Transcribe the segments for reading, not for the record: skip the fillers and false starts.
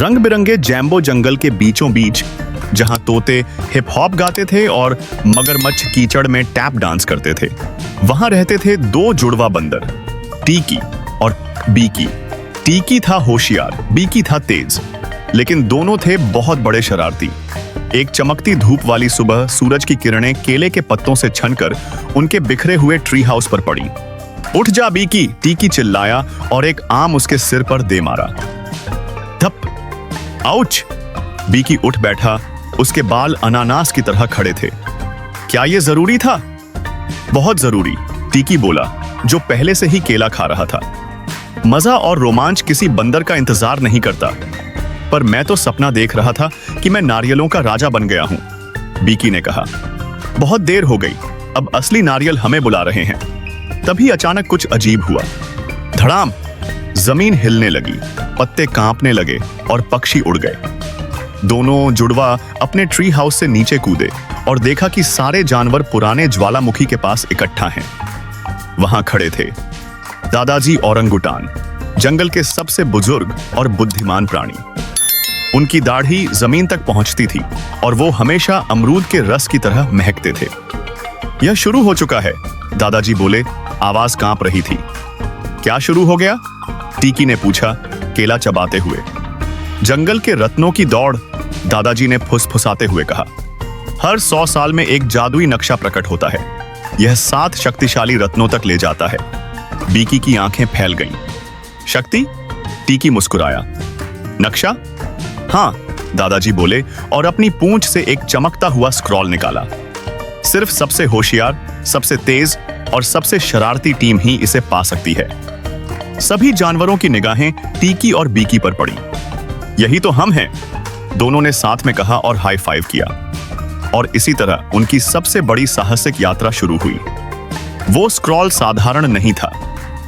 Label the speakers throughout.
Speaker 1: रंग बिरंगे जैम्बो जंगल के बीचों बीच, जहां तोते हिप हॉप गाते थे और मगरमच्छ कीचड़ में टैप डांस करते थे, वहां रहते थे दो जुड़वा बंदर, टीकी और बीकी। टीकी था होशियार, बीकी था तेज, लेकिन दोनों थे बहुत बड़े शरारती। एक चमकती धूप वाली सुबह सूरज की किरणें केले के पत्तों से छनकर उनके बिखरे हुए ट्री हाउस पर पड़ी। उठ जा बीकी, टीकी चिल्लाया और एक आम उसके सिर पर दे मारा। धप, आउच! बीकी उठ बैठा, उसके बाल अनानास की तरह खड़े थे। क्या यह जरूरी था? बहुत जरूरी, टीकी बोला, जो पहले से ही केला खा रहा था। मजा और रोमांच किसी बंदर का इंतजार नहीं करता, पर मैं तो सपना देख रहा था कि मैं नारियलों का राजा बन गया हूं, बीकी ने कहा। बहुत देर हो गई, अब असली नारियल हमें बुला रहे हैं। तभी अचानक कुछ अजीब हुआ। धड़ाम! जमीन हिलने लगी, पत्ते कांपने लगे और पक्षी उड़ गए। दोनों जुड़वा अपने ट्री हाउस से नीचे कूदे और देखा कि सारे जानवर पुराने ज्वालामुखी के पास इकट्ठा हैं। वहां खड़े थे दादाजी औरंगुटान, जंगल के सबसे बुजुर्ग और बुद्धिमान प्राणी। उनकी दाढ़ी जमीन तक पहुंचती थी और वो हमेशा अमरूद के रस की तरह महकते थे। यह शुरू हो चुका है, दादाजी बोले, आवाज कांप रही थी। क्या शुरू हो गया? टीकी ने पूछा, केला चबाते हुए। जंगल के रत्नों की दौड़, दादाजी ने फुसफुसाते हुए कहा। हर 100 साल में एक जादुई नक्शा प्रकट होता है। यह 7 शक्तिशाली रत्नों तक ले जाता है। बीकी की आंखें फैल गईं। शक्ति? टीकी मुस्कुराया। नक्शा? हाँ, दादाजी बोले और अपनी पूंछ से एक चमकता हुआ स्क्रॉल निकाला। सिर्फ सबसे होशियार, सबसे तेज और सबसे शरारती टीम ही इसे पा सकती है। सभी जानवरों की निगाहें टीकी और बीकी पर पड़ी। यही तो हम हैं, दोनों ने साथ में कहा और हाई फाइव किया। और इसी तरह उनकी सबसे बड़ी साहसिक यात्रा शुरू हुई। वो स्क्रॉल साधारण नहीं था,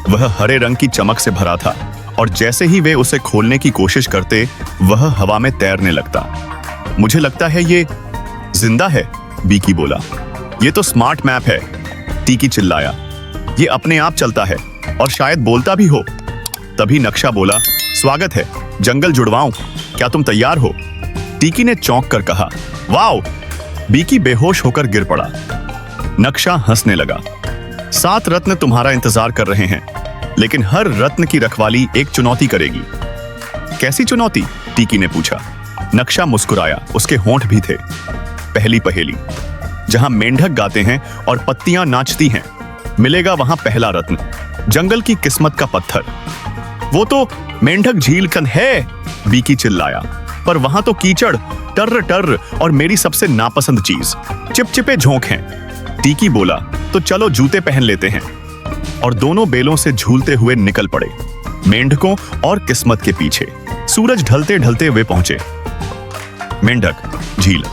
Speaker 1: वह हरे रंग की चमक से भरा था और जैसे ही वे उसे खोलने की कोशिश करते, वह हवा में तैरने लगता। मुझे लगता है ये जिंदा है, बीकी बोला। ये तो स्मार्ट मैप है, टीकी चिल्लाया। ये अपने आप चलता है और शायद बोलता भी हो। तभी नक्शा बोला, स्वागत है जंगल जुड़वाओं, क्या तुम तैयार हो? टीकी ने चौंक कर कहा, वाओ! बीकी बेहोश होकर गिर पड़ा। नक्शा हंसने लगा। 7 रत्न तुम्हारा इंतजार कर रहे हैं, लेकिन हर रत्न की रखवाली एक चुनौती करेगी। कैसी चुनौती? टीकी ने पूछा। नक्शा मुस्कुराया, उसके होंठ भी थे। पहली पहेली, जहां मेंढक गाते हैं और पत्तियां नाचती हैं, मिलेगा वहां पहला रत्न, जंगल की किस्मत का पत्थर। वो तो मेंढक झील कन है, बीकी चिल्लाया। पर वहां तो कीचड़, टर्र टर्र और मेरी सबसे नापसंद चीज, चिपचिपे झोंक हैं। टीकी बोला, तो चलो जूते पहन लेते हैं। और दोनों बेलों से झूलते हुए निकल पड़े, मेंढकों और किस्मत के पीछे। सूरज ढलते ढलते वे पहुंचे मेंढक झील।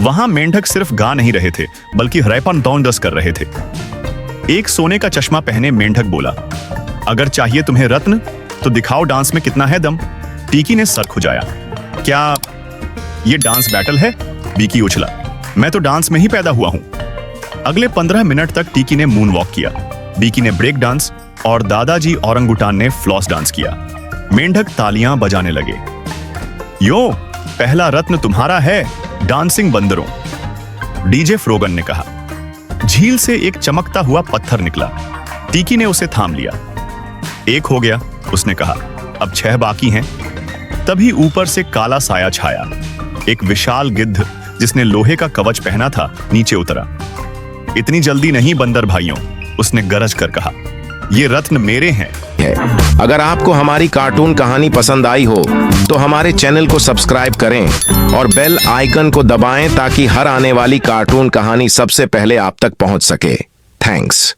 Speaker 1: वहां मेंढक सिर्फ गा नहीं रहे थे, बल्कि हरेपन दौंदस कर रहे थे। एक सोने का चश्मा पहने मेंढक बोला, अगर चाहिए तुम्हें रत्न तो दिखाओ डांस में कितना है दम। टीकी ने सर खुजाया। क्या ये डांस बैटल है? बीकी उछला। मैं तो डांस में ही पैदा हुआ हूं। अगले 15 मिनट तक टीकी ने मून वॉक किया, बीकी ने ब्रेक डांस और दादाजी औरंगुटान ने फ्लॉस डांस किया। मेंढक तालियां बजाने लगे। यो, पहला रत्न तुम्हारा है डांसिंग बंदरों, डीजे फ्रोगन ने कहा। झील से एक चमकता हुआ पत्थर निकला। टीकी ने उसे थाम लिया। एक हो गया, उसने कहा, अब 6 बाकी हैं। तभी ऊपर से काला साया छाया। एक विशाल गिद्ध जिसने लोहे का कवच पहना था नीचे उतरा। इतनी जल्दी नहीं बंदर भाइयों, उसने गरज कर कहा, ये रत्न मेरे हैं।
Speaker 2: अगर आपको हमारी कार्टून कहानी पसंद आई हो तो हमारे चैनल को सब्सक्राइब करें और बेल आइकन को दबाएं ताकि हर आने वाली कार्टून कहानी सबसे पहले आप तक पहुंच सके। थैंक्स।